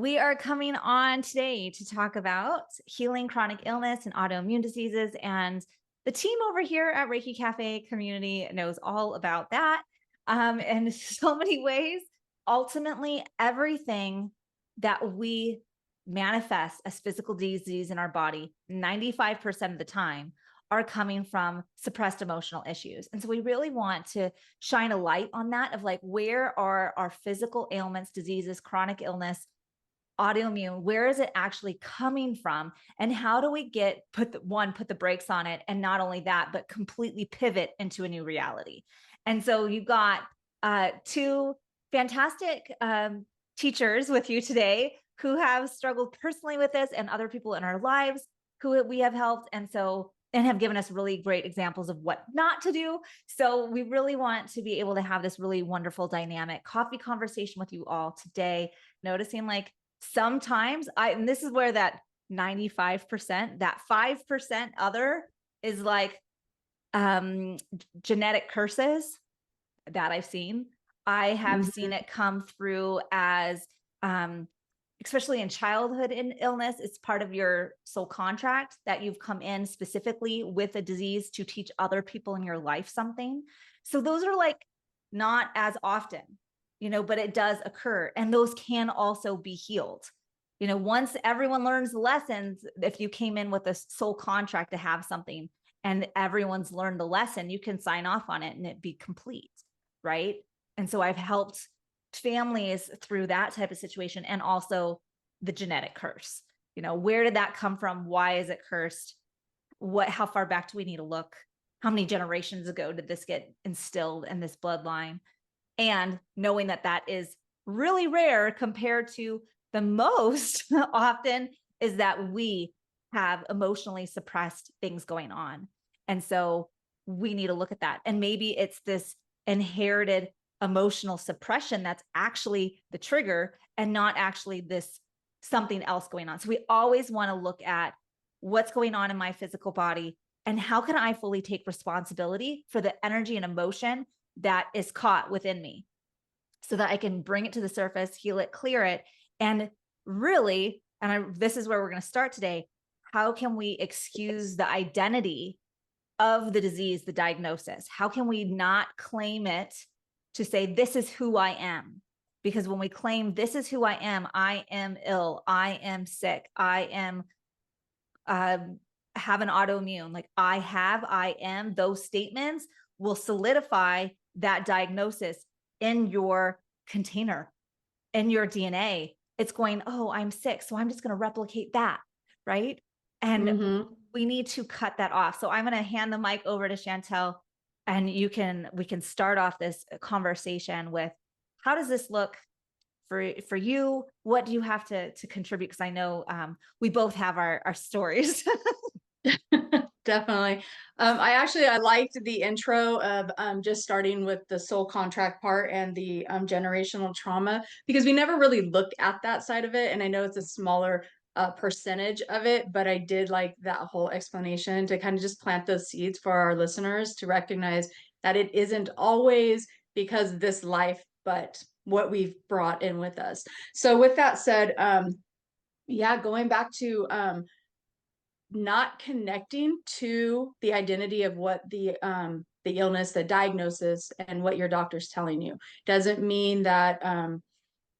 We are coming on today to talk about healing chronic illness and autoimmune diseases. And the team over here at Reiki Cafe Community knows all about that in so many ways. Ultimately, everything that we manifest as physical disease in our body, 95% of the time, are coming from suppressed emotional issues. And so we really want to shine a light on that of like, where are our physical ailments, diseases, chronic illness, autoimmune, where is it actually coming from? And how do we put the brakes on it? And not only that, but completely pivot into a new reality. And so you've got two fantastic teachers with you today who have struggled personally with this, and other people in our lives who we have helped. And have given us really great examples of what not to do. So we really want to be able to have this really wonderful dynamic coffee conversation with you all today, noticing like sometimes and this is where that 95%, that 5% other is like genetic curses that I've seen. I have seen it come through as especially in childhood illness, it's part of your soul contract that you've come in specifically with a disease to teach other people in your life something. So those are like not as often, but it does occur. And those can also be healed. Once everyone learns the lessons, if you came in with a soul contract to have something and everyone's learned the lesson, you can sign off on it and it be complete, right? And so I've helped families through that type of situation, and also the genetic curse. Where did that come from? Why is it cursed? How far back do we need to look? How many generations ago did this get instilled in this bloodline? And knowing that that is really rare compared to the most often is that we have emotionally suppressed things going on. And so we need to look at that. And maybe it's this inherited emotional suppression that's actually the trigger, and not actually this something else going on. So we always want to look at what's going on in my physical body and how can I fully take responsibility for the energy and emotion that is caught within me, so that I can bring it to the surface, heal it, clear it. And really, this is where we're going to start today. How can we excuse the identity of the disease, the diagnosis? How can we not claim it to say, this is who I am? Because when we claim this is who I am ill, I am sick, I am have an autoimmune, like I am, those statements will solidify that diagnosis in your container, in your DNA. It's going, oh, I'm sick, so I'm just going to replicate that, right? And we need to cut that off. So I'm going to hand the mic over to Shantel, and we can start off this conversation with, how does this look for you? What do you have to contribute? Because I know we both have our stories. Definitely. I liked the intro of just starting with the soul contract part and the generational trauma, because we never really looked at that side of it. And I know it's a smaller percentage of it, but I did like that whole explanation to kind of just plant those seeds for our listeners to recognize that it isn't always because of this life, but what we've brought in with us. So with that said, going back to not connecting to the identity of what the illness, the diagnosis, and what your doctor's telling you doesn't mean that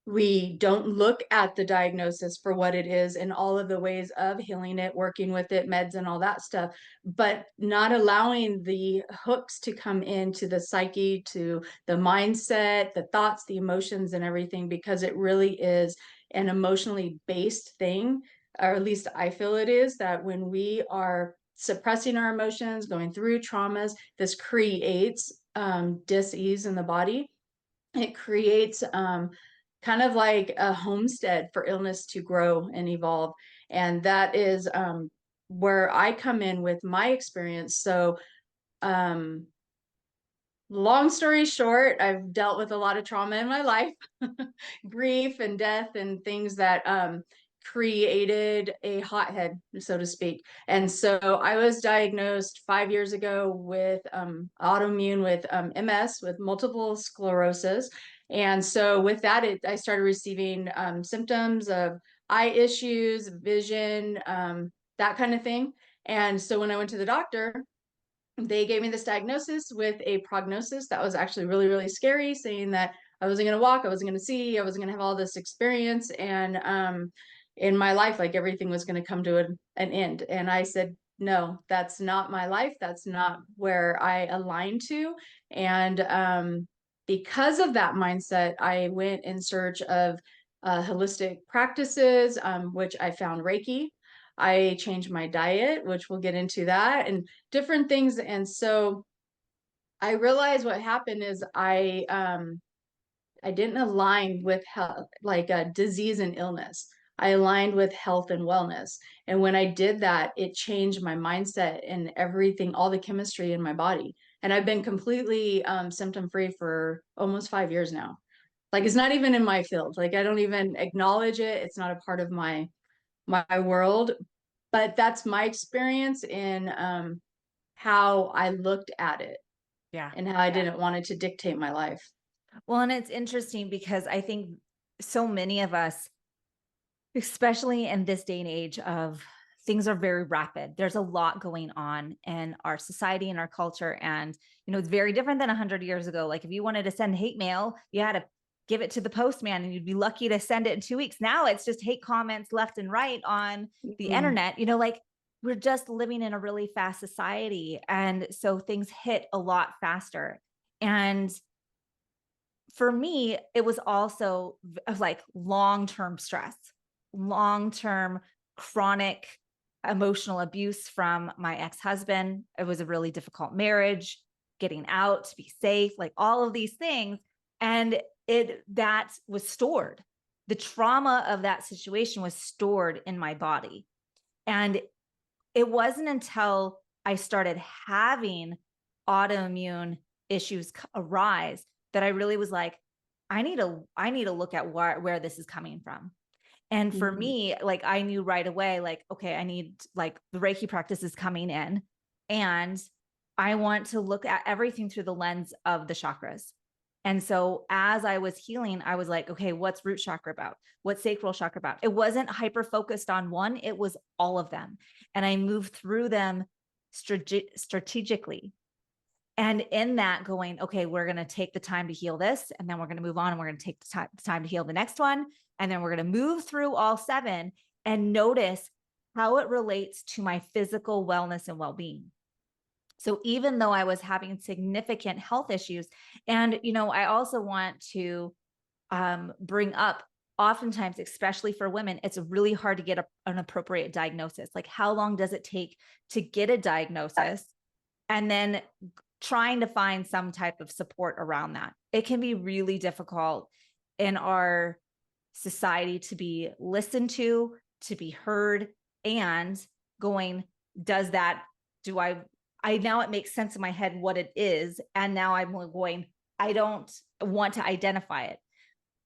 we don't look at the diagnosis for what it is and all of the ways of healing it, working with it, meds and all that stuff, but not allowing the hooks to come into the psyche, to the mindset, the thoughts, the emotions, and everything, because it really is an emotionally based thing. Or at least I feel it is, that when we are suppressing our emotions, going through traumas, this creates dis-ease in the body. It creates kind of like a homestead for illness to grow and evolve. And that is where I come in with my experience. So long story short, I've dealt with a lot of trauma in my life, grief and death and things that created a hothead, so to speak. And so I was diagnosed 5 years ago with autoimmune, with MS, with multiple sclerosis. And so with that, I started receiving symptoms of eye issues, vision, that kind of thing. And so when I went to the doctor, they gave me this diagnosis with a prognosis that was actually really, really scary, saying that I wasn't going to walk, I wasn't going to see, I wasn't going to have all this experience. And in my life, like everything was going to come to an end. And I said, no, that's not my life. That's not where I align to. And because of that mindset, I went in search of holistic practices, which I found Reiki. I changed my diet, which we'll get into that, and different things. And so I realized what happened is I didn't align with health, like disease and illness. I aligned with health and wellness. And when I did that, it changed my mindset and everything, all the chemistry in my body. And I've been completely symptom free for almost 5 years now. Like it's not even in my field. Like I don't even acknowledge it. It's not a part of my world. But that's my experience in how I looked at it Yeah. and how I didn't want it to dictate my life. Well, and it's interesting because I think so many of us, especially in this day and age of things are very rapid. There's a lot going on in our society and our culture. And, it's very different than 100 years ago. Like if you wanted to send hate mail, you had to give it to the postman and you'd be lucky to send it in 2 weeks. Now it's just hate comments left and right on the internet, like we're just living in a really fast society. And so things hit a lot faster. And for me, it was also like long-term stress, long-term chronic emotional abuse from my ex-husband. It was a really difficult marriage, getting out to be safe, like all of these things. And that was stored. The trauma of that situation was stored in my body. And it wasn't until I started having autoimmune issues arise that I really was like, I need to look at where this is coming from. And for me, like I knew right away, like, okay, I need like the Reiki practice is coming in and I want to look at everything through the lens of the chakras. And so as I was healing, I was like, okay, what's root chakra about? What's sacral chakra about? It wasn't hyper focused on one, it was all of them. And I moved through them strategically. And in that going, okay, we're going to take the time to heal this, and then we're going to move on and we're going to take the time to heal the next one. And then we're going to move through all 7 and notice how it relates to my physical wellness and well-being. So even though I was having significant health issues, and, I also want to bring up, oftentimes, especially for women, it's really hard to get an appropriate diagnosis. Like how long does it take to get a diagnosis? And then trying to find some type of support around that. It can be really difficult in our society to be listened to be heard, and going, now it makes sense in my head what it is. And now I'm going, I don't want to identify it.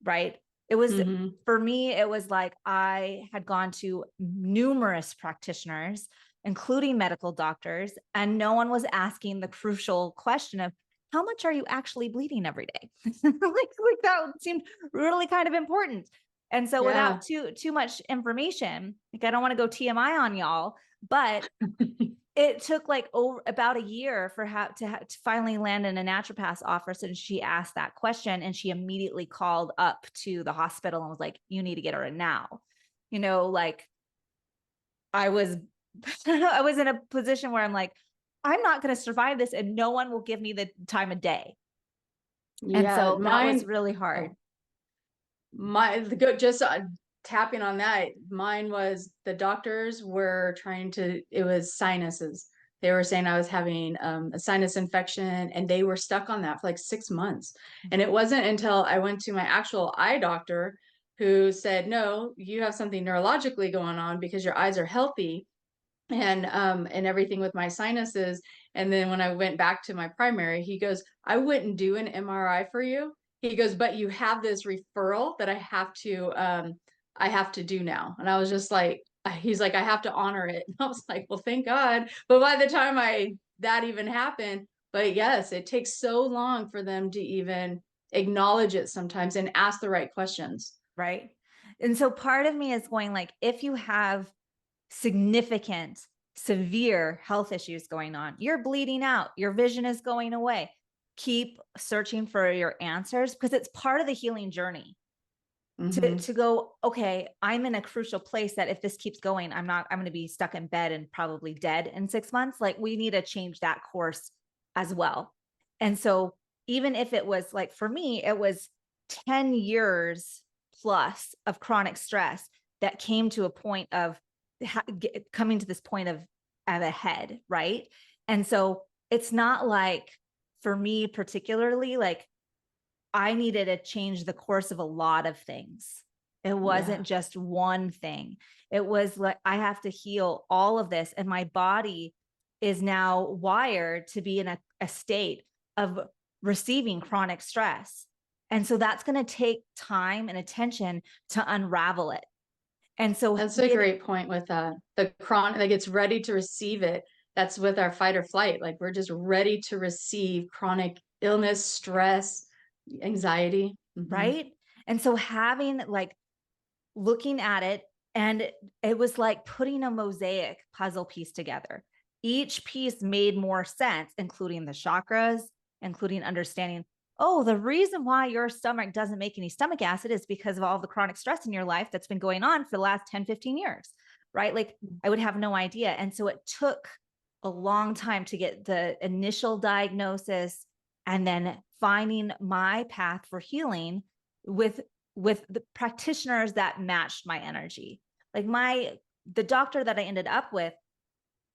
Right. It was, for me, it was like, I had gone to numerous practitioners, including medical doctors, and no one was asking the crucial question of how much are you actually bleeding every day? like that seemed really kind of important. And so without too much information, like I don't want to go TMI on y'all, but it took like about a year for to finally land in a naturopath's office. And she asked that question and she immediately called up to the hospital and was like, you need to get her in now. Like I was in a position where I'm like, I'm not going to survive this and no one will give me the time of day. And so that was really hard. Just tapping on that, mine was the doctors were it was sinuses. They were saying I was having a sinus infection and they were stuck on that for like 6 months. And it wasn't until I went to my actual eye doctor who said, no, you have something neurologically going on because your eyes are healthy and everything with my sinuses. And then when I went back to my primary, he goes, I wouldn't do an MRI for you. He goes, but you have this referral that I have to do now. And I was just like, he's like, I have to honor it. And I was like, well, thank God. But by the time that even happened, but yes, it takes so long for them to even acknowledge it sometimes and ask the right questions. Right. And so part of me is going like, if you have significant, severe health issues going on, you're bleeding out, your vision is going away, keep searching for your answers, because it's part of the healing journey. To go, okay, I'm in a crucial place that if this keeps going, I'm going to be stuck in bed and probably dead in 6 months. Like, we need to change that course as well. And so even if it was like, for me, it was 10 years plus of chronic stress that came to a point of coming to this point of at a head. Right. And so it's not like, for me particularly, like, I needed to change the course of a lot of things. It wasn't just one thing. It was like, I have to heal all of this. And my body is now wired to be in a state of receiving chronic stress. And so that's going to take time and attention to unravel it. And so that's a great point with that. The chronic, like, it's ready to receive it. That's with our fight or flight. Like, we're just ready to receive chronic illness, stress, anxiety. Right. And so having, like, looking at it, and it was like putting a mosaic puzzle piece together. Each piece made more sense, including the chakras, including understanding, oh, the reason why your stomach doesn't make any stomach acid is because of all the chronic stress in your life that's been going on for the last 10, 15 years. Right. Like, I would have no idea. And so it took a long time to get the initial diagnosis and then finding my path for healing with the practitioners that matched my energy. Like, the doctor that I ended up with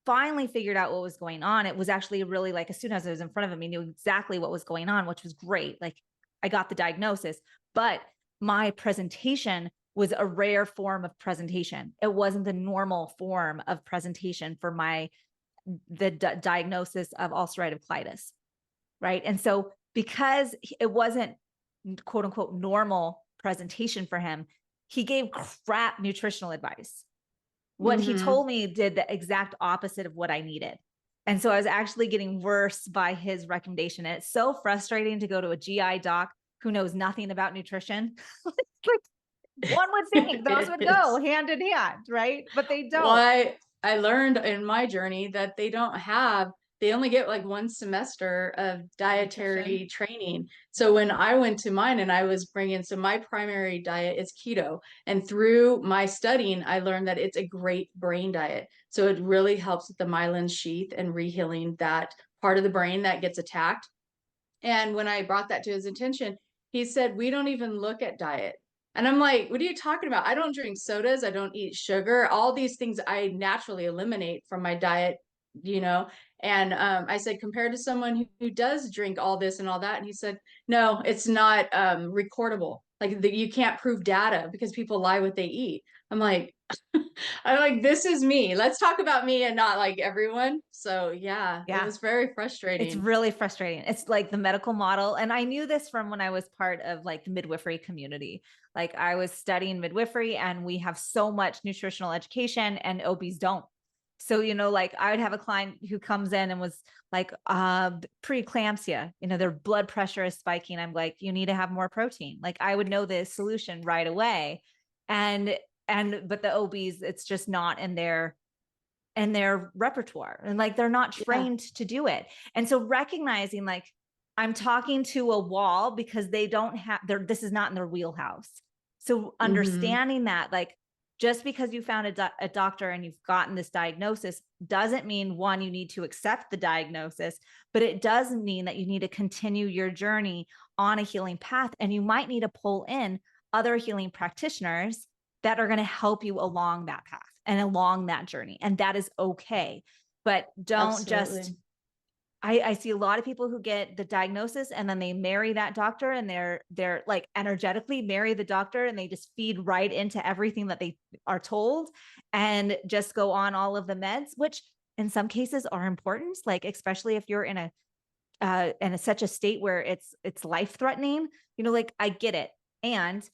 finally figured out what was going on. It was actually really, like, as soon as I was in front of him, he knew exactly what was going on, which was great. Like, I got the diagnosis, but my presentation was a rare form of presentation. It wasn't the normal form of presentation for the diagnosis of ulcerative colitis. Right. And so because it wasn't quote unquote normal presentation for him, he gave crap nutritional advice. What he told me did the exact opposite of what I needed. And so I was actually getting worse by his recommendation. And it's so frustrating to go to a GI doc who knows nothing about nutrition. Like, one would think those would go hand in hand, right? But they don't. Well, I learned in my journey that they only get like 1 semester of dietary training. So when I went to mine and I was bringing, so my primary diet is keto. And through my studying, I learned that it's a great brain diet. So it really helps with the myelin sheath and rehealing that part of the brain that gets attacked. And when I brought that to his attention, he said, we don't even look at diet. And I'm like, what are you talking about? I don't drink sodas. I don't eat sugar. All these things I naturally eliminate from my diet, you know? And I said, compared to someone who does drink all this and all that. And he said, no, it's not recordable. Like, you can't prove data because people lie what they eat. I'm like, this is me. Let's talk about me and not like everyone. So yeah, it was very frustrating. It's really frustrating. It's like the medical model. And I knew this from when I was part of like the midwifery community. Like, I was studying midwifery, and we have so much nutritional education and OBs don't. So, like, I would have a client who comes in and was like, preeclampsia, their blood pressure is spiking. I'm like, you need to have more protein. Like, I would know the solution right away. But the OBs, it's just not in their repertoire, and like, they're not trained to do it. And so recognizing, like, I'm talking to a wall because they don't have this is not in their wheelhouse. So understanding that, like, just because you found a doctor and you've gotten this diagnosis doesn't mean, one, you need to accept the diagnosis, but it does mean that you need to continue your journey on a healing path. And you might need to pull in other healing practitioners that are going to help you along that path and along that journey. And that is okay. But don't just, I see a lot of people who get the diagnosis and then they marry that doctor, and they're like energetically marry the doctor, and they just feed right into everything that they are told and just go on all of the meds, which in some cases are important. Like, especially if you're in such a state where it's life-threatening, like, I get it. And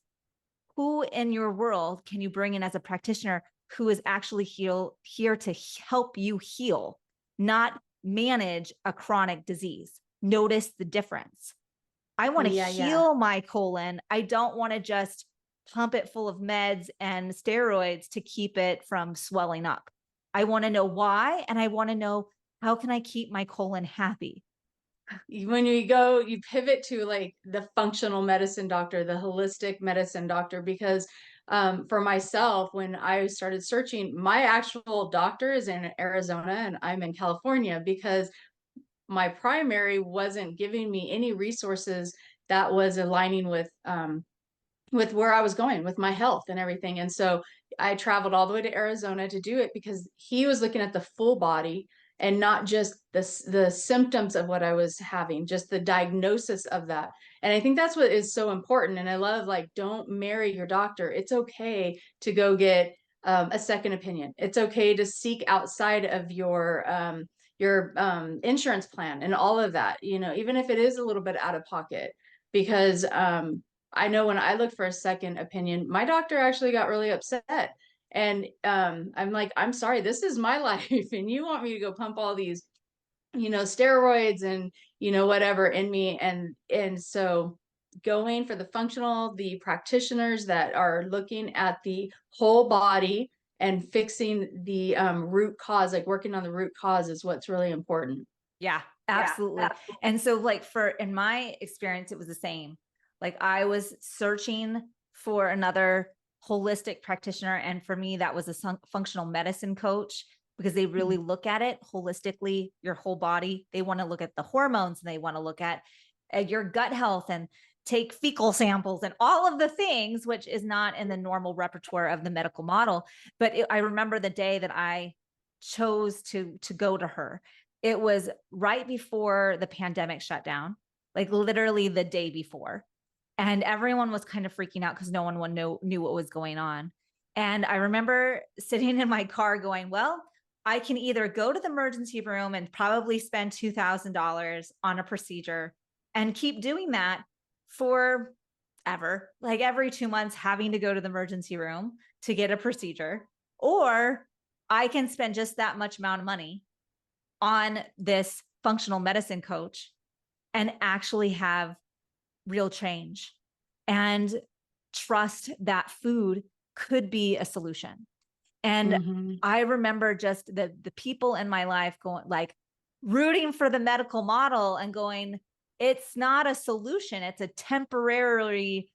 who in your world can you bring in as a practitioner who is actually here to help you heal, not manage a chronic disease? Notice the difference. I want to Yeah, heal my colon. I don't want to just pump it full of meds and steroids to keep it from swelling up. I want to know why, and I want to know how can I keep my colon happy? When you pivot to like the functional medicine doctor, the holistic medicine doctor, because for myself, when I started searching, my actual doctor is in Arizona and I'm in California, because my primary wasn't giving me any resources that was aligning with where I was going with my health and everything. And so I traveled all the way to Arizona to do it, because he was looking at the full body and not just the symptoms of what I was having, just the diagnosis of that. And I think that's what is so important. And I love, like, don't marry your doctor. It's okay to go get a second opinion. It's okay to seek outside of your insurance plan and all of that, you know, even if it is a little bit out of pocket, because I know when I looked for a second opinion, my doctor actually got really upset. And I'm like, I'm sorry, this is my life. And you want me to go pump all these, you know, steroids and, you know, whatever in me. And so going for the functional, the practitioners that are looking at the whole body and fixing the root cause, like working on the root cause, is what's really important. Yeah, absolutely. And so like in my experience, it was the same. Like I was searching for another holistic practitioner. And for me, that was a functional medicine coach, because they really look at it holistically, your whole body. They want to look at the hormones, and they want to look at your gut health and take fecal samples and all of the things, which is not in the normal repertoire of the medical model. But I remember the day that I chose to go to her. It was right before the pandemic shut down, like literally the day before. And everyone was kind of freaking out because no one knew what was going on. And I remember sitting in my car going, well, I can either go to the emergency room and probably spend $2,000 on a procedure and keep doing that for ever, like every 2 months having to go to the emergency room to get a procedure, or I can spend just that much amount of money on this functional medicine coach and actually have real change and trust that food could be a solution. And I remember just the people in my life going, like, rooting for the medical model and going, it's not a solution. It's a temporary,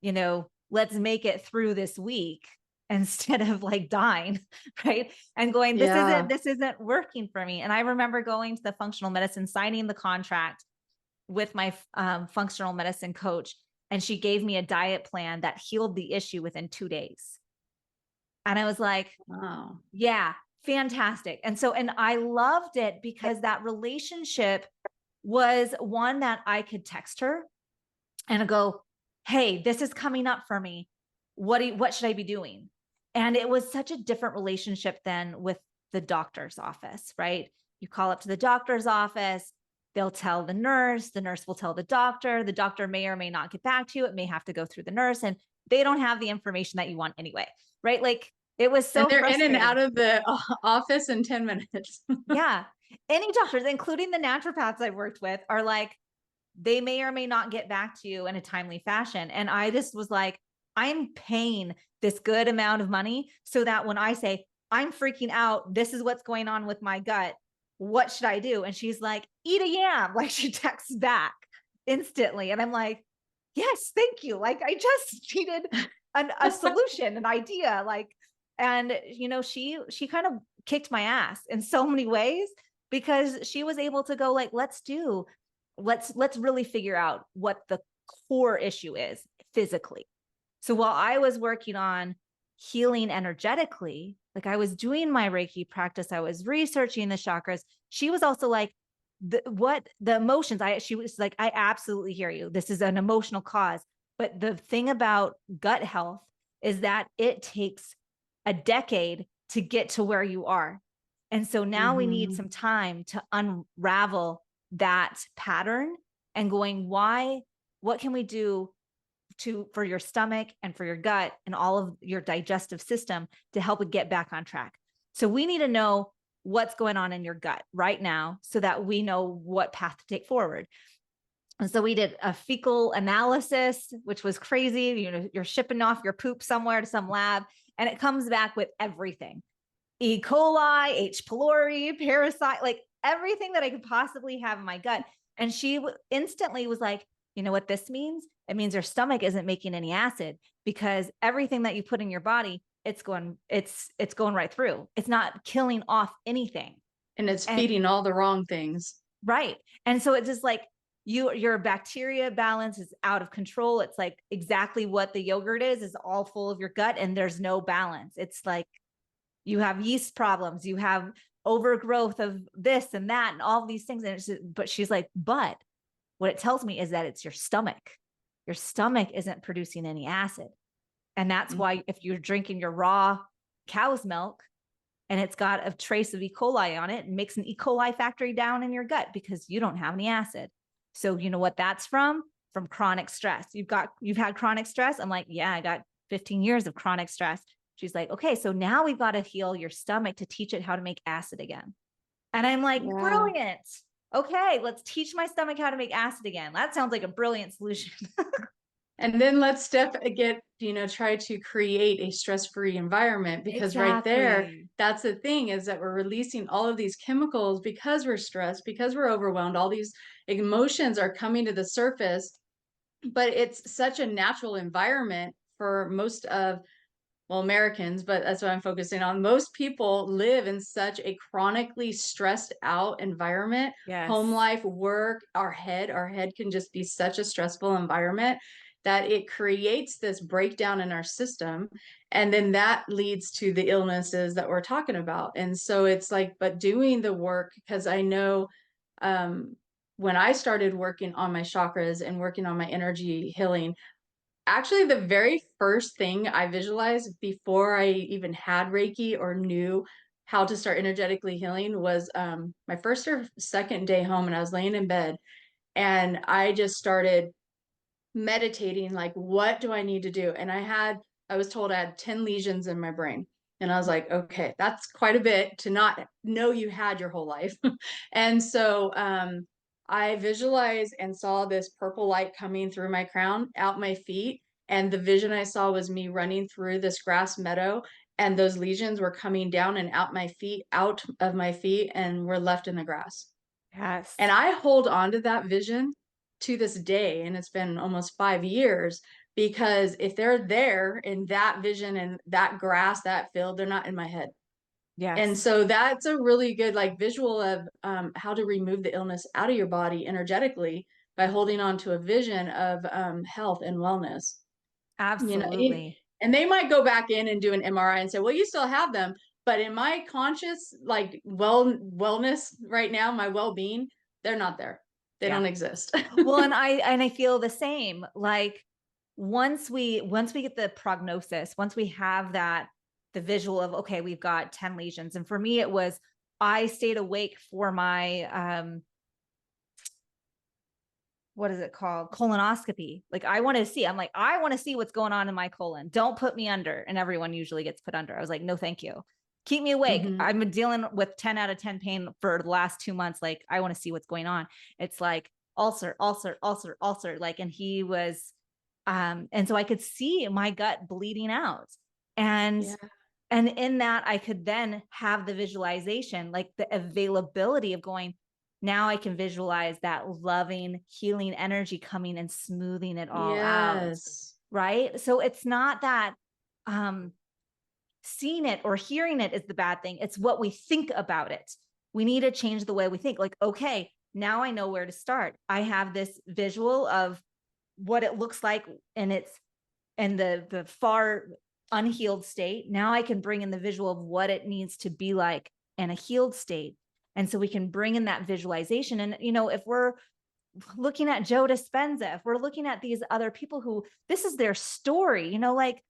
you know, let's make it through this week instead of like dying, right? And going, this isn't working for me. And I remember going to the functional medicine, signing the contract with my functional medicine coach, and she gave me a diet plan that healed the issue within 2 days. And I was like, Wow. yeah, fantastic. And I loved it because that relationship was one that I could text her and go, hey, this is coming up for me. What should I be doing? And it was such a different relationship than with the doctor's office, right? You call up to the doctor's office, they'll tell the nurse will tell the doctor may or may not get back to you. It may have to go through the nurse, and they don't have the information that you want anyway, right? Like it was so And they're in and frustrating. out of the office in 10 minutes. Yeah. Any doctors, including the naturopaths I've worked with, are like, they may or may not get back to you in a timely fashion. And I just was like, I'm paying this good amount of money so that when I say, I'm freaking out, this is what's going on with my gut, what should I do? And she's like, eat a yam. Like she texts back instantly. And I'm like, yes, thank you. Like I just needed a solution, an idea. Like, and you know, she kind of kicked my ass in so many ways, because she was able to go like, let's really figure out what the core issue is physically. So while I was working on healing energetically, like I was doing my Reiki practice, I was researching the chakras. She was also like, the emotions. She was like, I absolutely hear you. This is an emotional cause. But the thing about gut health is that it takes a decade to get to where you are. And so now we need some time to unravel that pattern and going, what can we do for your stomach and for your gut and all of your digestive system to help it get back on track? So we need to know what's going on in your gut right now so that we know what path to take forward. And so we did a fecal analysis, which was crazy. You know, you're shipping off your poop somewhere to some lab, and it comes back with everything: E. coli, H. pylori, parasite, like everything that I could possibly have in my gut. And she instantly was like, you know what this means? It means your stomach isn't making any acid, because everything that you put in your body, it's going right through. It's not killing off anything. And it's And feeding all the wrong things. right. And so it's just like your bacteria balance is out of control. It's like exactly what the yogurt is all full of your gut, and there's no balance. It's like you have yeast problems, you have overgrowth of this and that and all these things. And but she's like, but what it tells me is that it's your stomach. Your stomach isn't producing any acid. And that's why if you're drinking your raw cow's milk and it's got a trace of E. coli on it, it makes an E. coli factory down in your gut because you don't have any acid. So you know what that's from? From chronic stress. You've had chronic stress. I'm like, yeah, I got 15 years of chronic stress. She's like, okay, so now we've got to heal your stomach to teach it how to make acid again. And I'm like, brilliant. Okay, let's teach my stomach how to make acid again. That sounds like a brilliant solution. And then let's try to create a stress-free environment, because right there, that's the thing, is that we're releasing all of these chemicals because we're stressed, because we're overwhelmed. All these emotions are coming to the surface, but it's such a natural environment for most of, well, Americans, but that's what I'm focusing on. Most people live in such a chronically stressed out environment. Yes. Home life, work, our head can just be such a stressful environment that it creates this breakdown in our system. And then that leads to the illnesses that we're talking about. And so it's like, but doing the work, because I know when I started working on my chakras and working on my energy healing, actually, the very first thing I visualized before I even had Reiki or knew how to start energetically healing was my first or second day home, and I was laying in bed and I just started meditating, like, what do I need to do? And I was told I had 10 lesions in my brain. And I was like, okay, that's quite a bit to not know you had your whole life. And so I visualized and saw this purple light coming through my crown, out my feet. And the vision I saw was me running through this grass meadow, and those lesions were coming down and out of my feet, and were left in the grass. Yes. And I hold on to that vision to this day, and it's been almost 5 years, because if they're there in that vision and that grass, that field, they're not in my head. Yes. And so that's a really good like visual of how to remove the illness out of your body energetically by holding on to a vision of health and wellness. Absolutely. And they might go back in and do an MRI and say, well, you still have them. But in my conscious, like wellness right now, my well-being, they're not there. They don't exist. Well, and I feel the same. Like once we get the prognosis, once we have the visual of, okay, we've got 10 lesions. And for me, it was, I stayed awake for my, what is it called? Colonoscopy. Like I want to see, I want to see what's going on in my colon. Don't put me under. And everyone usually gets put under. I was like, no, thank you. Keep me awake. I've been dealing with 10 out of 10 pain for the last 2 months. Like I want to see what's going on. It's like ulcer. Like, and he was, and so I could see my gut bleeding out. And in that I could then have the visualization, like the availability of going, now I can visualize that loving, healing energy coming and smoothing it all out. Right. So it's not that seeing it or hearing it is the bad thing. It's what we think about it. We need to change the way we think. Like, okay, now I know where to start. I have this visual of what it looks like, and it's in the far unhealed state. Now I can bring in the visual of what it needs to be like in a healed state. And so we can bring in that visualization. And, if we're looking at Joe Dispenza, if we're looking at these other people who this is their story, like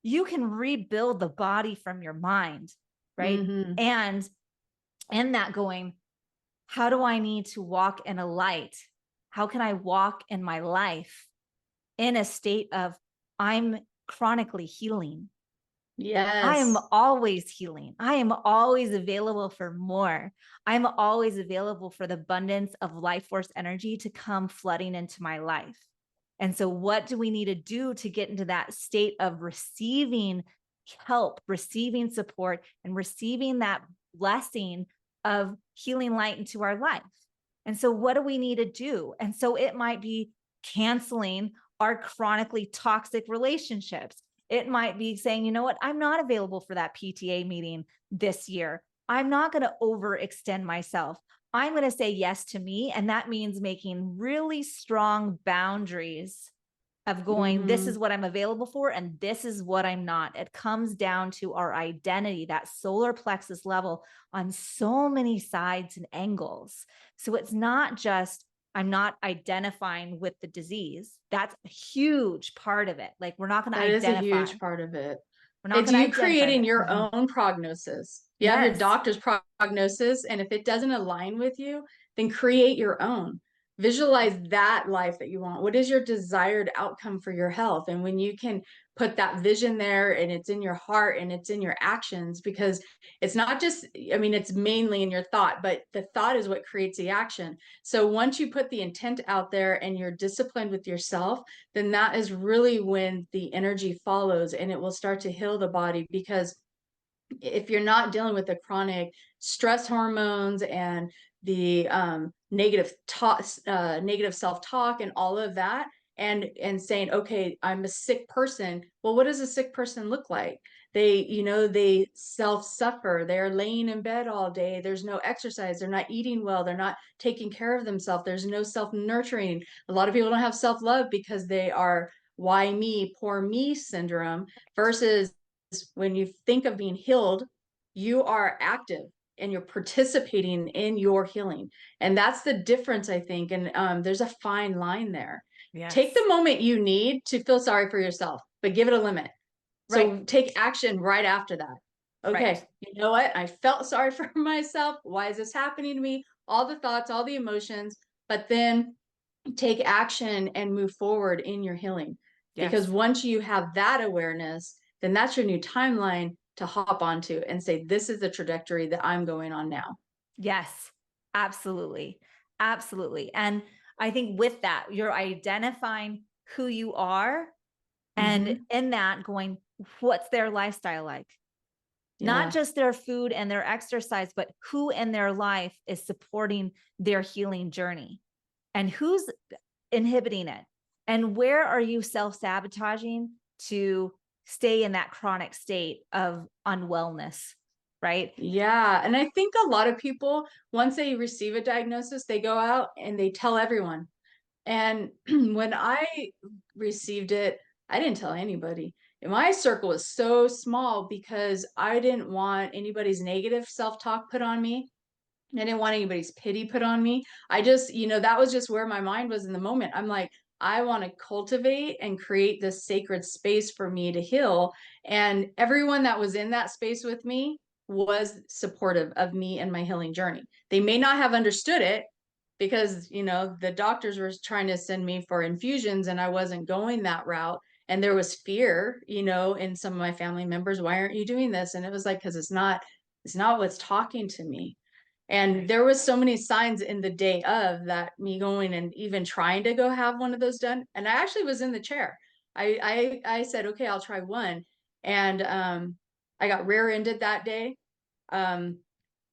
you can rebuild the body from your mind, right? And that going, how do I need to walk in a light? How can I walk in my life in a state of I'm chronically healing? I am Yes. always healing. I am always available for more. I'm always available for the abundance of life force energy to come flooding into my life. And so, what do we need to do to get into that state of receiving help, receiving support, and receiving that blessing of healing light into our life? And so, what do we need to do? And so, it might be canceling our chronically toxic relationships. It might be saying, you know what, I'm not available for that PTA meeting this year. I'm not going to overextend myself. I'm going to say yes to me. And that means making really strong boundaries of going, this is what I'm available for, and this is what I'm not. It comes down to our identity, that solar plexus level on so many sides and angles. So it's not just, I'm not identifying with the disease. That's a huge part of it. Like, we're not going to That is a identify. huge part of it. We're not It's going to you identify creating it. your own prognosis. You have your Yes. doctor's prognosis, and if it doesn't align with you, then create your own. Visualize that life that you want. What is your desired outcome for your health? And when you can put that vision there, and it's in your heart and it's in your actions, because it's not just, I mean, it's mainly in your thought, but the thought is what creates the action. So once you put the intent out there and you're disciplined with yourself, then that is really when the energy follows, and it will start to heal the body. Because if you're not dealing with the chronic stress hormones and the negative negative self-talk and all of that, and saying, okay, I'm a sick person. Well, what does a sick person look like? They self-suffer. They're laying in bed all day. There's no exercise. They're not eating well. They're not taking care of themselves. There's no self-nurturing. A lot of people don't have self-love because they are why me, poor me syndrome, versus when you think of being healed, you are active and you're participating in your healing. And that's the difference, I think. And there's a fine line there. Take Yes. the moment you need to feel sorry for yourself, but give it a limit. So Right. take action right after that. Right. Okay, you know what? I felt sorry for myself. Why is this happening to me? All the thoughts, all the emotions, but then take action and move forward in your healing. Because Yes. once you have that awareness, then that's your new timeline to hop onto and say, this is the trajectory that I'm going on now. Yes. Absolutely. Absolutely. And I think with that, you're identifying who you are, and in that going, what's their lifestyle like? Not Yeah. just their food and their exercise, but who in their life is supporting their healing journey, and who's inhibiting it, and where are you self-sabotaging to stay in that chronic state of unwellness, right? Yeah. And I think a lot of people, once they receive a diagnosis, they go out and they tell everyone. And when I received it, I didn't tell anybody. And my circle was so small because I didn't want anybody's negative self-talk put on me. I didn't want anybody's pity put on me. I just, that was just where my mind was in the moment. I'm like, I want to cultivate and create this sacred space for me to heal. And everyone that was in that space with me was supportive of me and my healing journey. They may not have understood it because, the doctors were trying to send me for infusions and I wasn't going that route. And there was fear, in some of my family members. Why aren't you doing this? And it was like, because it's not what's talking to me. And Right. there was so many signs in the day of that, me going and even trying to go have one of those done. And I actually was in the chair. I said, okay, I'll try one. And I got rear-ended that day. Um,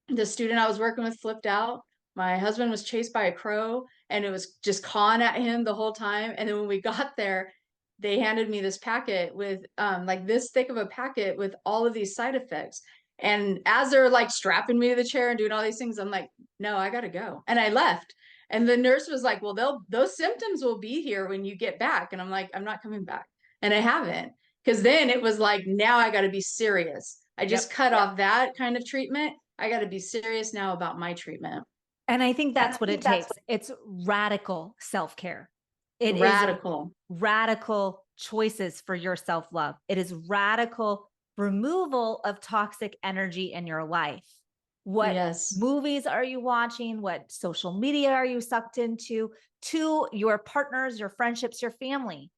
the student I was working with flipped out. My husband was chased by a crow and it was just cawing at him the whole time. And then when we got there, they handed me this packet with like this thick of a packet with all of these side effects. And as they're like strapping me to the chair and doing all these things, I'm like, no, I gotta go. And I left. And the nurse was like, well, those symptoms will be here when you get back. And I'm like, I'm not coming back. And I haven't. Because then it was like, now I gotta be serious. I just Yep. cut off that kind of treatment. I got to be serious now about my treatment. And I think that's what it takes. It's radical self-care. It is Radical. radical choices for your self-love. It is radical removal of toxic energy in your life. What Yes. movies are you watching? What social media are you sucked into? To your partners, your friendships, your family.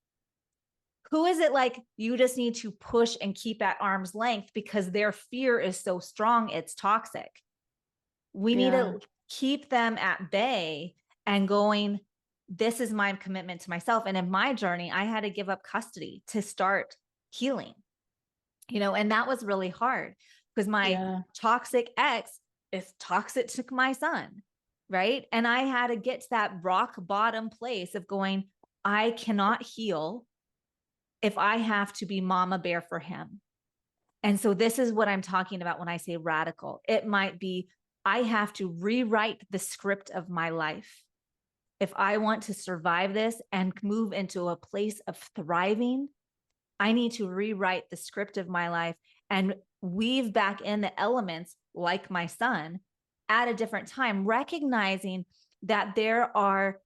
Who is it like you just need to push and keep at arm's length because their fear is so strong, it's toxic. We need to keep them at bay and going, this is my commitment to myself. And in my journey, I had to give up custody to start healing, and that was really hard because my toxic ex is toxic to my son. Right. And I had to get to that rock bottom place of going, I cannot heal if I have to be mama bear for him. And so this is what I'm talking about when I say radical. It might be, I have to rewrite the script of my life. If I want to survive this and move into a place of thriving, I need to rewrite the script of my life and weave back in the elements like my son at a different time, recognizing that there are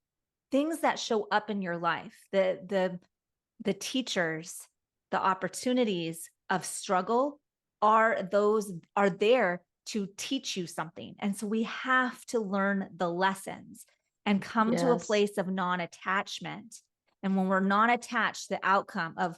things that show up in your life, the teachers, the opportunities of struggle are there to teach you something. And so we have to learn the lessons and come to a place of non-attachment. And when we're non-attached, the outcome of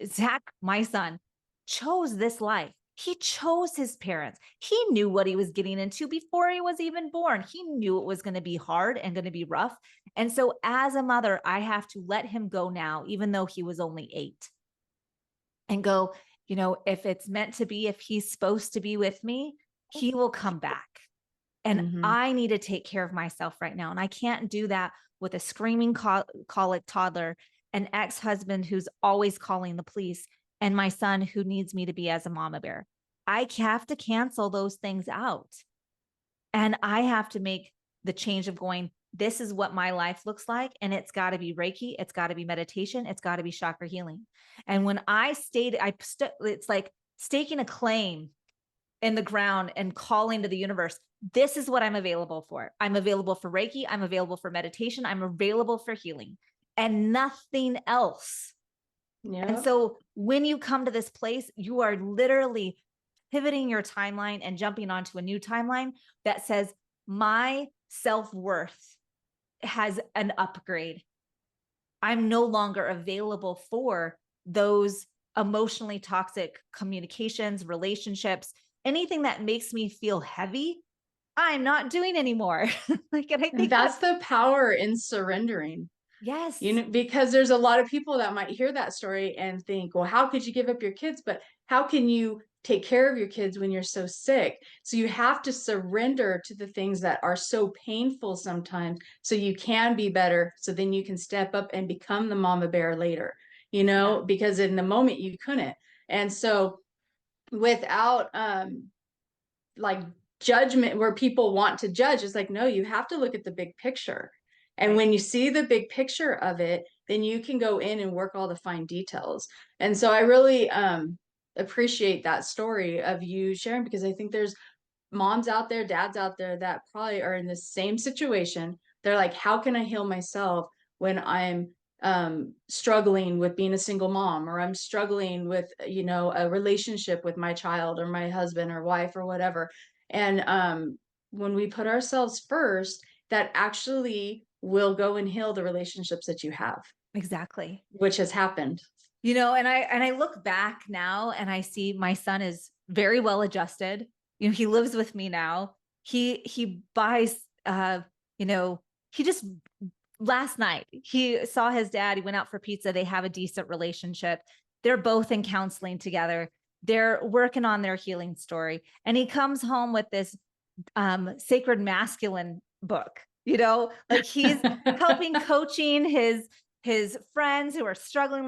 Zach, my son, chose this life. He chose his parents. He knew what he was getting into before he was even born. He knew it was going to be hard and going to be rough. And so as a mother, I have to let him go now, even though he was only 8, and go, if it's meant to be, if he's supposed to be with me, he will come back. And I need to take care of myself right now. And I can't do that with a screaming colic toddler, an ex-husband who's always calling the police, and my son who needs me to be as a mama bear. I have to cancel those things out. And I have to make the change of going, this is what my life looks like. And it's got to be Reiki. It's got to be meditation. It's got to be chakra healing. And when I it's like staking a claim in the ground and calling to the universe. This is what I'm available for. I'm available for Reiki. I'm available for meditation. I'm available for healing and nothing else. Yeah. And so when you come to this place, you are literally pivoting your timeline and jumping onto a new timeline that says my self-worth has an upgrade. I'm no longer available for those emotionally toxic communications, relationships, anything that makes me feel heavy. I'm not doing anymore. And I think that's the power in surrendering. Yes. Because there's a lot of people that might hear that story and think, well, how could you give up your kids? But how can you take care of your kids when you're so sick? So you have to surrender to the things that are so painful sometimes so you can be better. So then you can step up and become the mama bear later, because in the moment you couldn't. And so without judgment where people want to judge, it's like, no, you have to look at the big picture. And when you see the big picture of it, then you can go in and work all the fine details. And so I really appreciate that story of you sharing, because I think there's moms out there, dads out there that probably are in the same situation. They're like, how can I heal myself when I'm struggling with being a single mom, or I'm struggling with, a relationship with my child or my husband or wife or whatever. And when we put ourselves first, that actually will go and heal the relationships that you have. Exactly. Which has happened. And I look back now and I see my son is very well adjusted. He lives with me now. He buys, he just, last night, he saw his dad, he went out for pizza. They have a decent relationship. They're both in counseling together. They're working on their healing story. And he comes home with this sacred masculine book, he's helping coaching his friends who are struggling.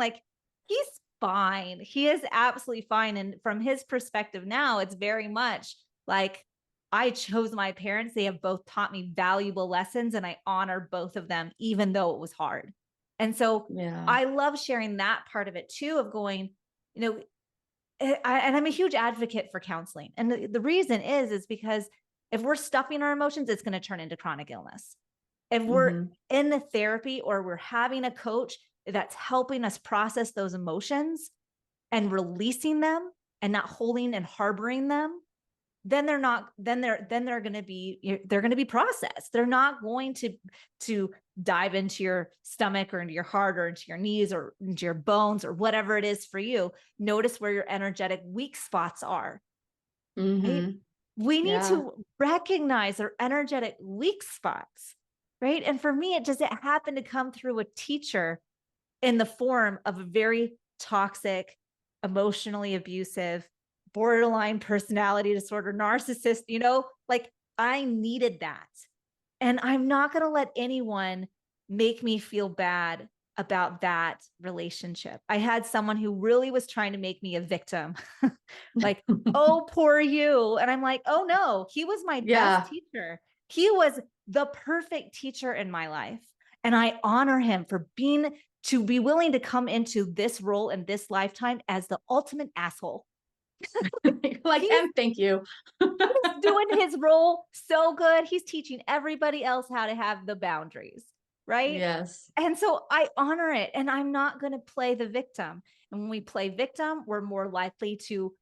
He's fine. He is absolutely fine. And from his perspective now, it's very much like, I chose my parents. They have both taught me valuable lessons and I honor both of them, even though it was hard. And so I love sharing that part of it too, of going, and I'm a huge advocate for counseling. And the reason is because if we're stuffing our emotions, it's going to turn into chronic illness. If we're in the therapy or we're having a coach that's helping us process those emotions and releasing them and not holding and harboring them, then they're not, then they're going to be processed. They're not going to dive into your stomach or into your heart or into your knees or into your bones or whatever it is for you. Notice where your energetic weak spots are. Right? We need to recognize our energetic weak spots, right? And for me, it doesn't happen to come through a teacher in the form of a very toxic, emotionally abusive, borderline personality disorder, narcissist, like I needed that. And I'm not going to let anyone make me feel bad about that relationship. I had someone who really was trying to make me a victim. Like, oh, poor you. And I'm like, oh no, he was my best teacher. He was the perfect teacher in my life. And I honor him for to be willing to come into this role in this lifetime as the ultimate asshole. Like, and thank you. He's doing his role so good. He's teaching everybody else how to have the boundaries, right? Yes. And so I honor it, and I'm not going to play the victim. And when we play victim, we're more likely to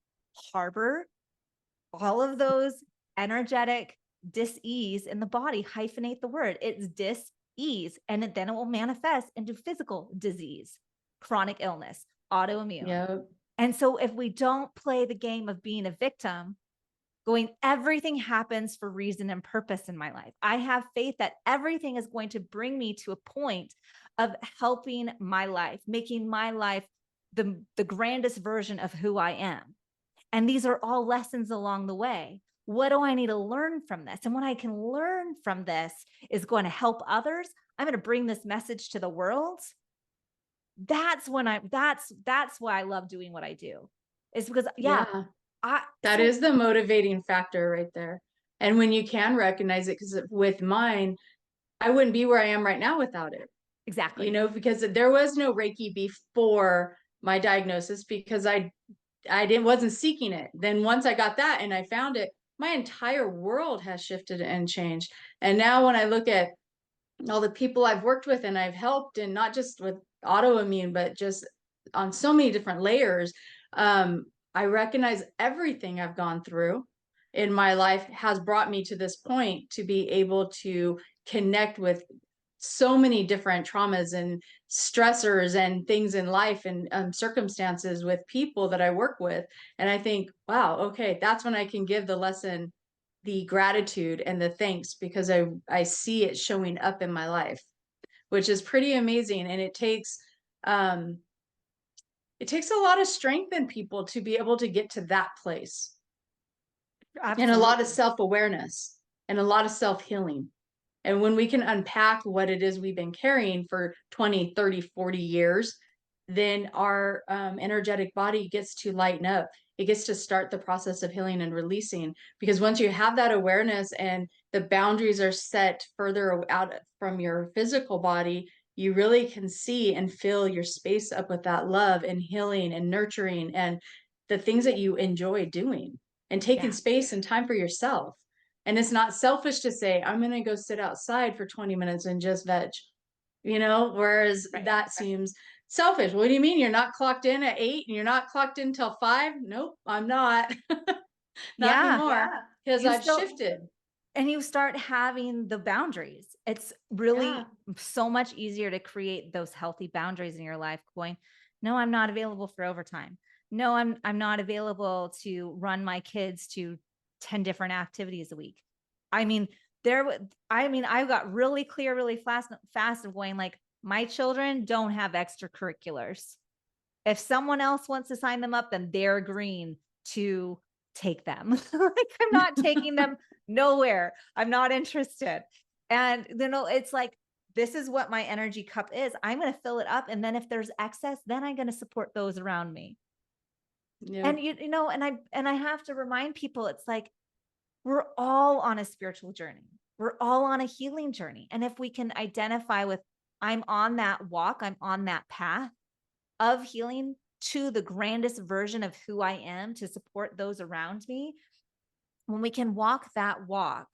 harbor all of those energetic dis-ease in the body. Hyphenate the word. It's dis-ease, and then it will manifest into physical disease, chronic illness, autoimmune. Yep. And so if we don't play the game of being a victim, going, everything happens for reason and purpose in my life. I have faith that everything is going to bring me to a point of helping my life, making my life the grandest version of who I am. And these are all lessons along the way. What do I need to learn from this? And what I can learn from this is going to help others. I'm going to bring this message to the world. That's why I love doing what I do. It's because, that is the motivating factor right there. And when you can recognize it, because with mine, I wouldn't be where I am right now without it. Exactly. Because there was no Reiki before my diagnosis, because I wasn't seeking it. Then once I got that and I found it, my entire world has shifted and changed. And now when I look at all the people I've worked with and I've helped, and not just with autoimmune, but just on so many different layers, I recognize everything I've gone through in my life has brought me to this point to be able to connect with so many different traumas and stressors and things in life and circumstances with people that I work with. And I think, wow, okay, that's when I can give the lesson, the gratitude and the thanks, because I see it showing up in my life, which is pretty amazing. And it takes a lot of strength in people to be able to get to that place. Absolutely. And a lot of self-awareness and a lot of self-healing. And when we can unpack what it is we've been carrying for 20, 30, 40 years, then our energetic body gets to lighten up. It gets to start the process of healing and releasing. Because once you have that awareness and the boundaries are set further out from your physical body, you really can see and fill your space up with that love and healing and nurturing and the things that you enjoy doing, and taking space and time for yourself. And it's not selfish to say, I'm going to go sit outside for 20 minutes and just veg, whereas that seems selfish. What do you mean? You're not clocked in at 8 and you're not clocked in till 5? Nope, I'm not. Not anymore, because I've shifted. And you start having the boundaries. It's really so much easier to create those healthy boundaries in your life, going, no, I'm not available for overtime. No, I'm not available to run my kids to 10 different activities a week. I got really clear, really fast of going, like, my children don't have extracurriculars. If someone else wants to sign them up, then they're agreeing to take them. Like, I'm not taking them nowhere. I'm not interested. And it's like, this is what my energy cup is. I'm going to fill it up. And then if there's excess, then I'm going to support those around me. Yeah. And and I have to remind people, it's like, we're all on a spiritual journey. We're all on a healing journey. And if we can identify with, I'm on that walk, I'm on that path of healing to the grandest version of who I am to support those around me. When we can walk that walk,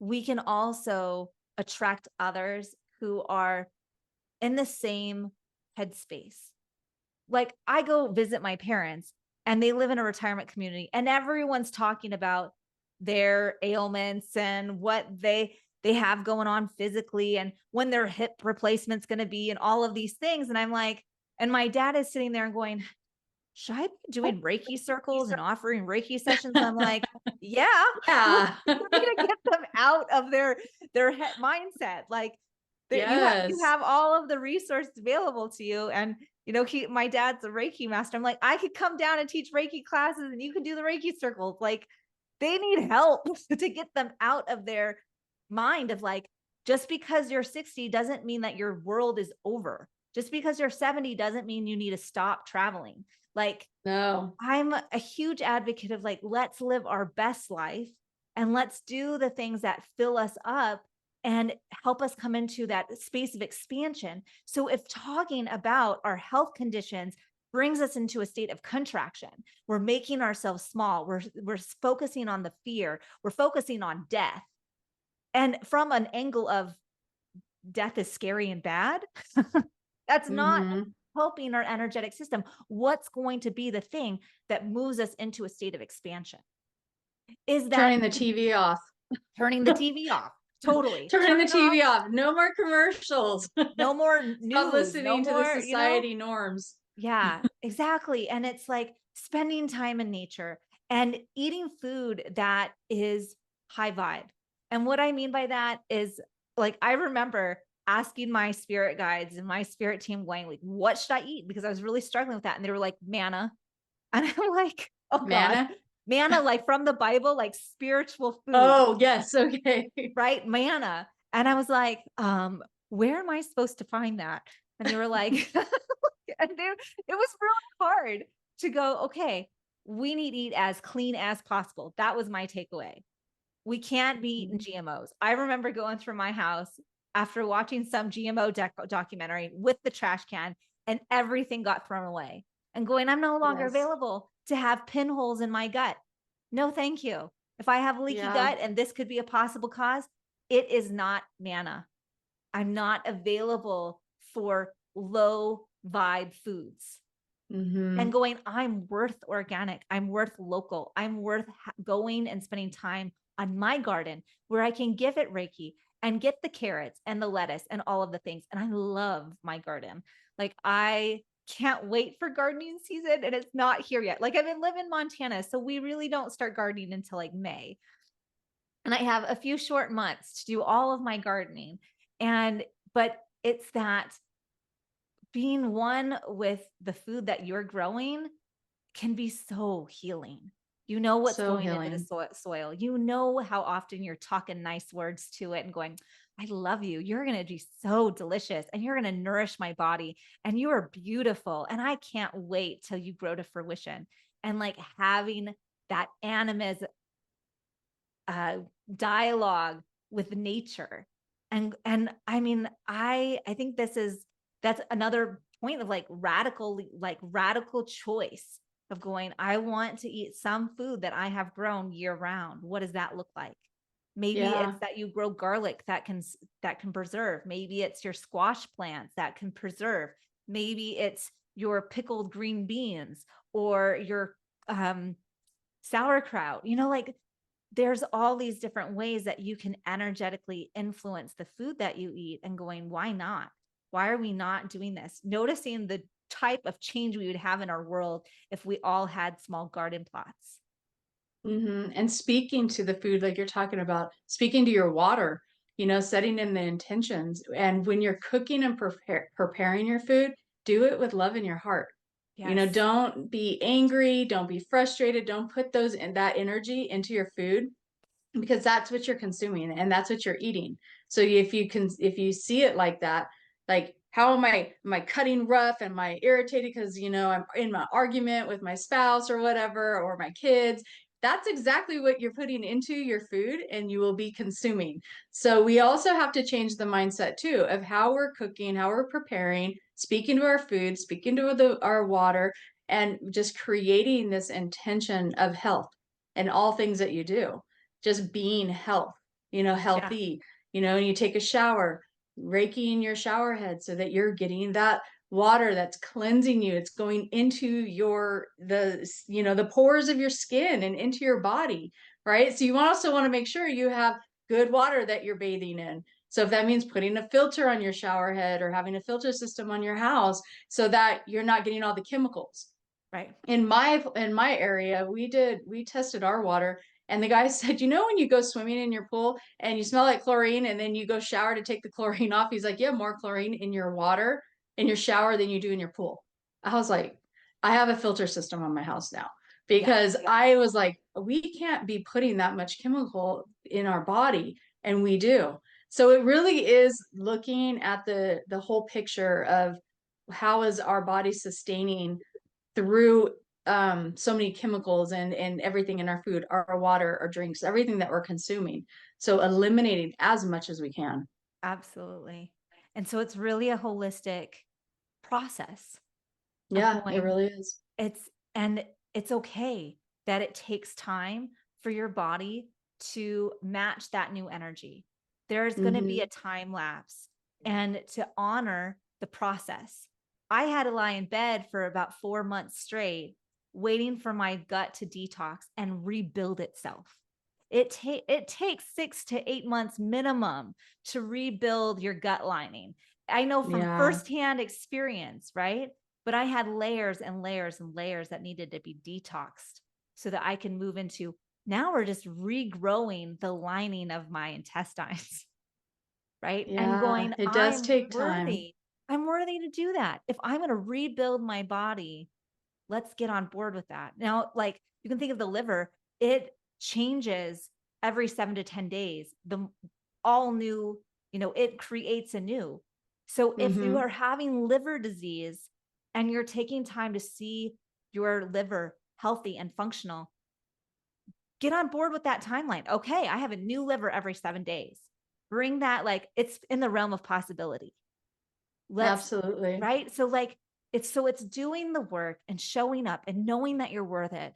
we can also attract others who are in the same headspace. Like, I go visit my parents and they live in a retirement community and everyone's talking about their ailments and what they have going on physically and when their hip replacement's going to be and all of these things. And I'm like, and my dad is sitting there and going, should I be doing Reiki circles and offering Reiki sessions? I'm like, yeah, Yeah. we're going to get them out of their mindset. Like you Yes. have all of the resources available to you. And, my dad's a Reiki master. I'm like, I could come down and teach Reiki classes and you can do the Reiki circles. Like they need help to get them out of their mind of like, just because you're 60 doesn't mean that your world is over. Just because you're 70 doesn't mean you need to stop traveling. Like, No. I'm a huge advocate of like, let's live our best life and let's do the things that fill us up and help us come into that space of expansion. So if talking about our health conditions brings us into a state of contraction, we're making ourselves small, we're focusing on the fear, we're focusing on death. And from an angle of death is scary and bad, that's not helping our energetic system. What's going to be the thing that moves us into a state of expansion? Is that Turning the TV off. turning the TV off? Totally. Turning the TV off. No more commercials. No more Stop news. listening No to the more, society norms. Yeah, exactly. And it's like spending time in nature and eating food that is high vibe. And what I mean by that is like, I remember asking my spirit guides and my spirit team going like, what should I eat? Because I was really struggling with that. And they were like, manna. And I'm like, oh God, Manna? manna, like from the Bible, like spiritual food. Oh, yes. Okay. Right? Manna. And I was like, where am I supposed to find that? And they were like, and it was really hard to go, okay, we need to eat as clean as possible. That was my takeaway. We can't be eating GMOs. I remember going through my house after watching some GMO documentary with the trash can and everything got thrown away and going, I'm no longer available to have pinholes in my gut. No, thank you. If I have leaky gut and this could be a possible cause, it is not manna. I'm not available for low vibe foods. And going, I'm worth organic. I'm worth local. I'm worth going and spending time on my garden where I can give it Reiki and get the carrots and the lettuce and all of the things. And I love my garden. Like I can't wait for gardening season and it's not here yet. Like I've been living in Montana, so we really don't start gardening until like May. And I have a few short months to do all of my gardening. But it's that being one with the food that you're growing can be so healing. You know what's going into the soil. You know how often you're talking nice words to it and going, I love you. You're going to be so delicious and you're going to nourish my body and you are beautiful. And I can't wait till you grow to fruition. And like having that animist dialogue with nature. And I mean, I think that's another point of like radical choice of going, I want to eat some food that I have grown year round. What does that look like? Maybe it's that you grow garlic that can preserve. Maybe it's your squash plants that can preserve. Maybe it's your pickled green beans or your sauerkraut. Like there's all these different ways that you can energetically influence the food that you eat and going, why not? Why are we not doing this? Noticing the type of change we would have in our world if we all had small garden plots. And speaking to the food, like you're talking about, speaking to your water, setting in the intentions. And when you're cooking and preparing your food, do it with love in your heart. Yes. Don't be angry, don't be frustrated, don't put that energy into your food because that's what you're consuming and that's what you're eating. So if you see it like that, like how am I cutting rough? Am I irritated because I'm in my argument with my spouse or whatever, or my kids? That's exactly what you're putting into your food and you will be consuming. So we also have to change the mindset too of how we're cooking, how we're preparing, speaking to our food, speaking to our water, and just creating this intention of health in all things that you do. Just being healthy, and you take a shower, Reiki in your shower head so that you're getting that water that's cleansing you. It's going into the pores of your skin and into your body. right? So you also want to make sure you have good water that you're bathing in. So if that means putting a filter on your shower head or having a filter system on your house so that you're not getting all the chemicals. Right. In my area, we tested our water, and the guy said, you know, when you go swimming in your pool and you smell like chlorine and then you go shower to take the chlorine off, he's like, you have more chlorine in your water in your shower than you do in your pool. I was like, I have a filter system on my house now because I was like, we can't be putting that much chemical in our body, and we do. So it really is looking at the whole picture of how is our body sustaining through so many chemicals and everything in our food, our water, our drinks, everything that we're consuming. So eliminating as much as we can. Absolutely. And so it's really a holistic process of Yeah, it going, really is. and it's okay that it takes time for your body to match that new energy. There's going to be a time lapse, and to honor the process. I had to lie in bed for about 4 months straight, waiting for my gut to detox and rebuild itself. It takes 6 to 8 months minimum to rebuild your gut lining. I know from firsthand experience, right? But I had layers and layers and layers that needed to be detoxed so that I can move into, now we're just regrowing the lining of my intestines, right? And going, it does take time. I'm worthy to do that. If I'm going to rebuild my body, let's get on board with that. Now, like, you can think of the liver, it changes every 7 to 10 days. The all new, it creates a new. So if you are having liver disease and you're taking time to see your liver healthy and functional, get on board with that timeline. Okay, I have a new liver every 7 days. Bring that, like, it's in the realm of possibility. Absolutely. Right? So like, it's doing the work and showing up and knowing that you're worth it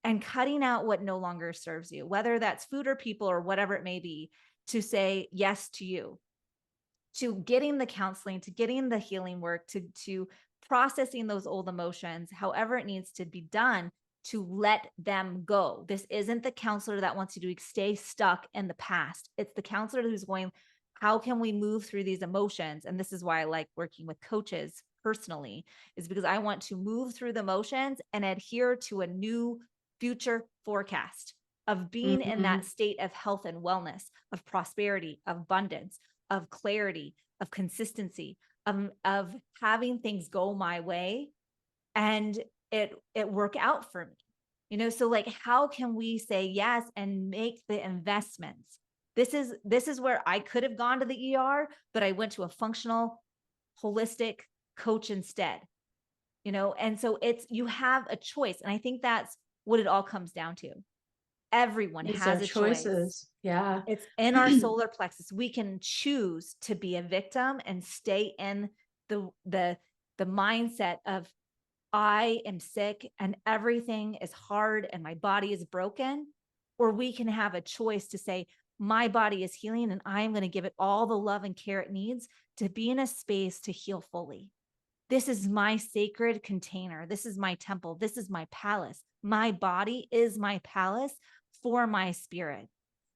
and cutting out what no longer serves you, whether that's food or people or whatever it may be, to say yes to you, to getting the counseling, to getting the healing work, to processing those old emotions, however it needs to be done, to let them go. This isn't the counselor that wants you to stay stuck in the past. It's the counselor who's going, how can we move through these emotions? And this is why I like working with coaches personally, is because I want to move through the emotions and adhere to a new future forecast of being in that state of health and wellness, of prosperity, of abundance, of clarity, of consistency, of having things go my way and it work out for me. So like, how can we say yes and make the investments? This is where I could have gone to the ER, but I went to a functional, holistic coach instead. And so you have a choice. And I think that's what it all comes down to. Everyone has a choice. Yeah. It's in our solar plexus. We can choose to be a victim and stay in the mindset of, I am sick and everything is hard and my body is broken. Or we can have a choice to say, my body is healing and I'm going to give it all the love and care it needs to be in a space to heal fully. This is my sacred container. This is my temple. This is my palace. My body is my palace for my spirit.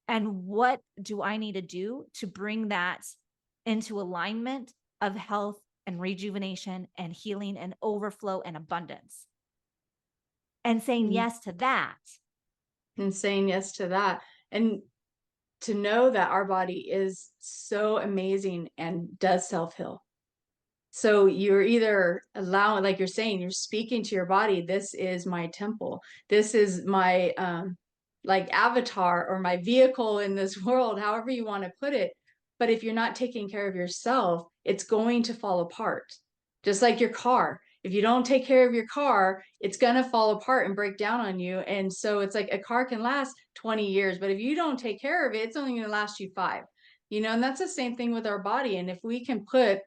And what do I need to do to bring that into alignment of health and rejuvenation and healing and overflow and abundance? And saying yes to that. And saying yes to that. And to know that our body is so amazing and does self-heal. So you're either allowing, like you're saying, you're speaking to your body, this is my temple. This is my like avatar or my vehicle in this world, however you want to put it. But if you're not taking care of yourself, it's going to fall apart. Just like your car. If you don't take care of your car, it's going to fall apart and break down on you. And so it's like a car can last 20 years, but if you don't take care of it, it's only going to last you 5. And that's the same thing with our body. And if we can put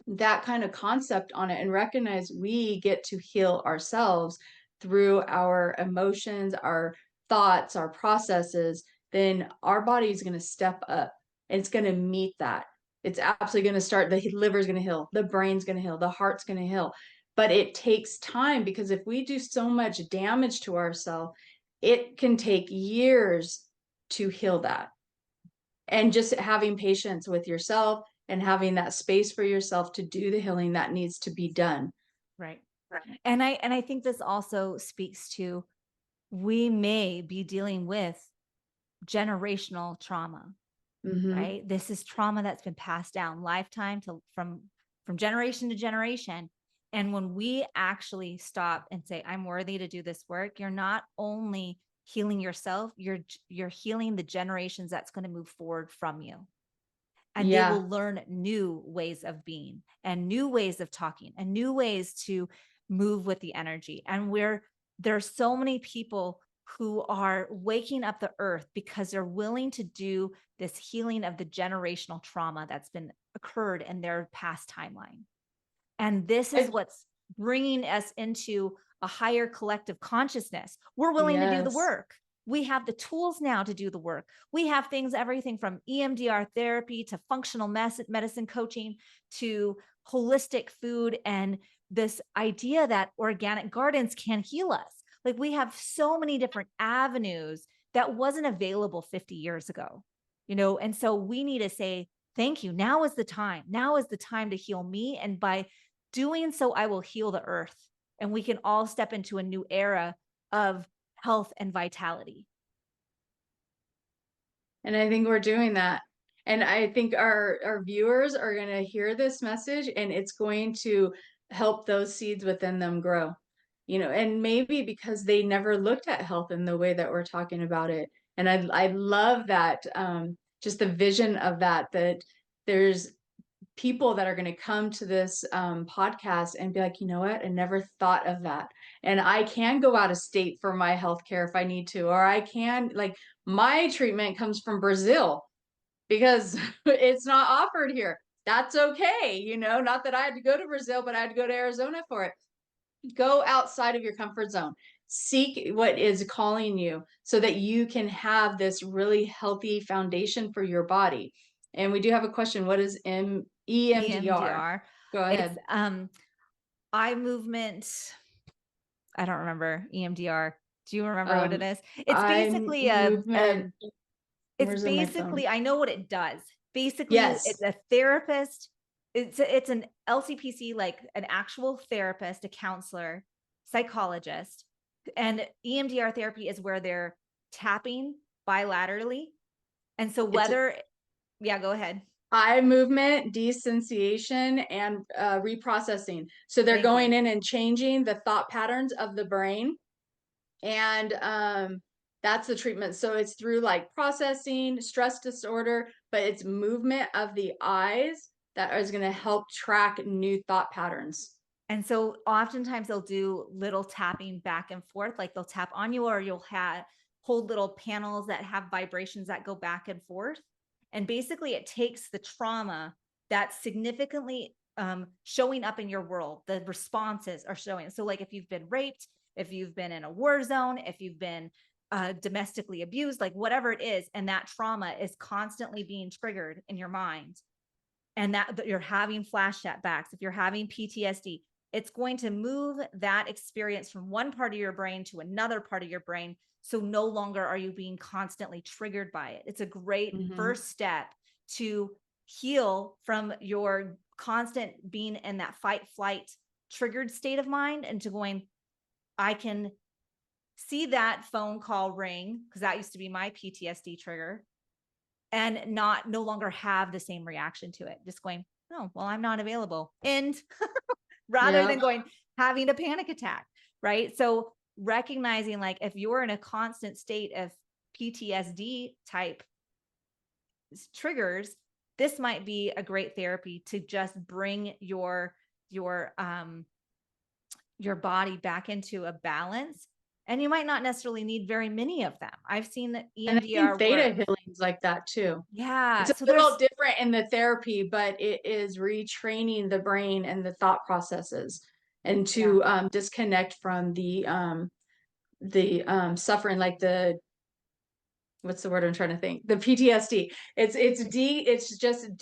that kind of concept on it and recognize we get to heal ourselves through our emotions, our thoughts, our processes, then our body is going to step up and it's going to meet that. It's absolutely going to start. The liver is going to heal, the brain's going to heal, the heart's going to heal. But it takes time, because if we do so much damage to ourselves, it can take years to heal that. And just having patience with yourself and having that space for yourself to do the healing that needs to be done. Right. And I think this also speaks to, we may be dealing with generational trauma, right? This is trauma that's been passed down lifetime to from generation to generation. And when we actually stop and say, I'm worthy to do this work, you're not only healing yourself, you're healing the generations that's going to move forward from you. And they will learn new ways of being and new ways of talking and new ways to move with the energy. And there's so many people who are waking up the earth because they're willing to do this healing of the generational trauma that's been occurred in their past timeline. And this is what's bringing us into a higher collective consciousness. We're willing to do the work. We have the tools now to do the work. We have things, everything from EMDR therapy to functional medicine coaching to holistic food, and this idea that organic gardens can heal us. Like, we have so many different avenues that wasn't available 50 years ago, and so we need to say, thank you. Now is the time. Now is the time to heal me. And by doing so, I will heal the earth, and we can all step into a new era of health and vitality. And I think we're doing that. And I think our viewers are going to hear this message, and it's going to help those seeds within them grow, and maybe because they never looked at health in the way that we're talking about it. And I love that, just the vision of that there's people that are going to come to this podcast and be like, you know what? I never thought of that. And I can go out of state for my healthcare if I need to, or I can, like, my treatment comes from Brazil because it's not offered here. That's okay. Not that I had to go to Brazil, but I had to go to Arizona for it. Go outside of your comfort zone. Seek what is calling you so that you can have this really healthy foundation for your body. And we do have a question. What is EMDR? EMDR. Go ahead. It's eye movement. I don't remember EMDR. Do you remember what it is? It's basically it's basically, I know what it does. Basically, it's a therapist. It's an LCPC, like an actual therapist, a counselor, psychologist. And EMDR therapy is where they're tapping bilaterally. And so go ahead. Eye movement, desensitization, and reprocessing. So they're going in and changing the thought patterns of the brain. And that's the treatment. So it's through like processing, stress disorder, but it's movement of the eyes that is going to help track new thought patterns. And so oftentimes they'll do little tapping back and forth, like they'll tap on you, or you'll hold little panels that have vibrations that go back and forth. And basically it takes the trauma that's significantly showing up in your world. The responses are showing. So like if you've been raped, if you've been in a war zone, if you've been domestically abused, like whatever it is, and that trauma is constantly being triggered in your mind, and that you're having flashbacks, if you're having PTSD, it's going to move that experience from one part of your brain to another part of your brain. So no longer are you being constantly triggered by it. It's a great first step to heal from your constant being in that fight, flight, triggered state of mind, and to going, I can see that phone call ring, because that used to be my PTSD trigger, and no longer have the same reaction to it. Just going, oh, well, I'm not available. And rather than having a panic attack, right? So recognizing, like, if you're in a constant state of PTSD type triggers, this might be a great therapy to just bring your body back into a balance. And you might not necessarily need very many of them. I've seen that EMDR theta healings like that too. Yeah. It's a little different in the therapy, but it is retraining the brain and the thought processes, and to disconnect from the suffering, like what's the word I'm trying to think? The PTSD. It's just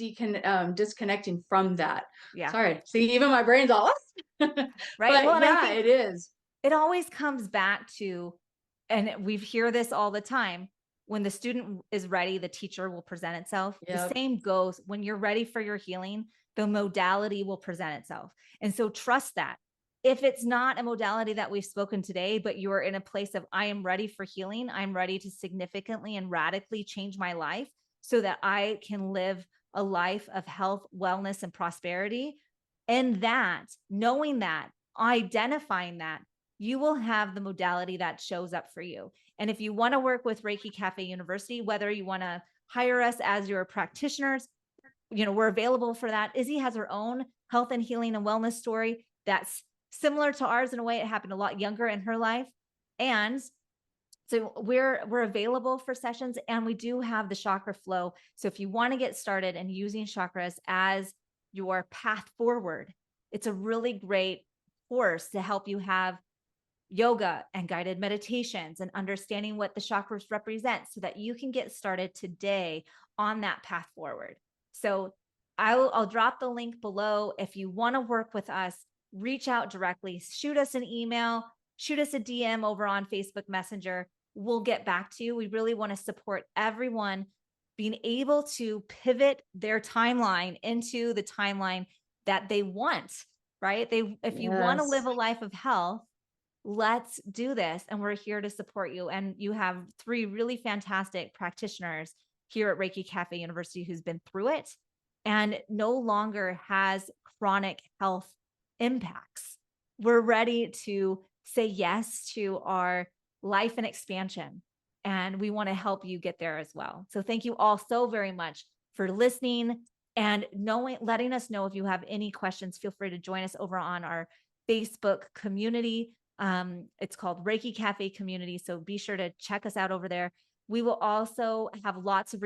disconnecting from that. Yeah. Sorry. See, even my brain's all right. But it is. It always comes back to And we hear this all the time. When the student is ready, the teacher will present itself. The Yep. same goes when you're ready for your healing, the modality will present itself. And so trust that. If it's not a modality that we've spoken today, but you are in a place of, I am ready for healing, I'm ready to significantly and radically change my life so that I can live a life of health, wellness, and prosperity. And that, knowing that, identifying that, you will have the modality that shows up for you. And if you want to work with Reiki Cafe University, whether you want to hire us as your practitioners, we're available for that. Izzy has her own health and healing and wellness story that's similar to ours in a way. It happened a lot younger in her life. And so we're available for sessions, and we do have the chakra flow. So if you want to get started and using chakras as your path forward, it's a really great course to help you have yoga and guided meditations and understanding what the chakras represent so that you can get started today on that path forward. So I'll drop the link below. If you want to work with us, reach out directly, shoot us an email, shoot us a DM over on Facebook Messenger. We'll get back to you. We really want to support everyone being able to pivot their timeline into the timeline that they want, right? If you want to Yes. live a life of health, let's do this. And we're here to support you. And you have 3 really fantastic practitioners here at Reiki Cafe University who's been through it and no longer has chronic health impacts. We're ready to say yes to our life and expansion. And we want to help you get there as well. So thank you all so very much for listening and letting us know if you have any questions. Feel free to join us over on our Facebook community. It's called Reiki Cafe Community. So be sure to check us out over there. We will also have lots of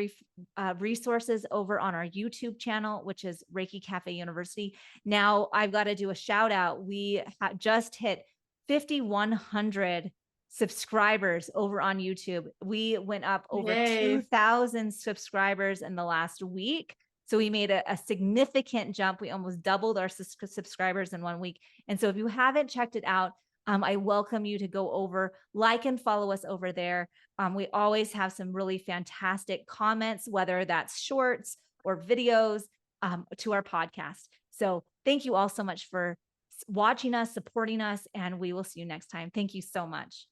resources over on our YouTube channel, which is Reiki Cafe University. Now I've got to do a shout out. We just hit 5,100 subscribers over on YouTube. We went up over 2,000 subscribers in the last week. So we made a significant jump. We almost doubled our subscribers in 1 week. And so if you haven't checked it out, I welcome you to go over, like and follow us over there. We always have some really fantastic comments, whether that's shorts or videos to our podcast. So thank you all so much for watching us, supporting us, and we will see you next time. Thank you so much.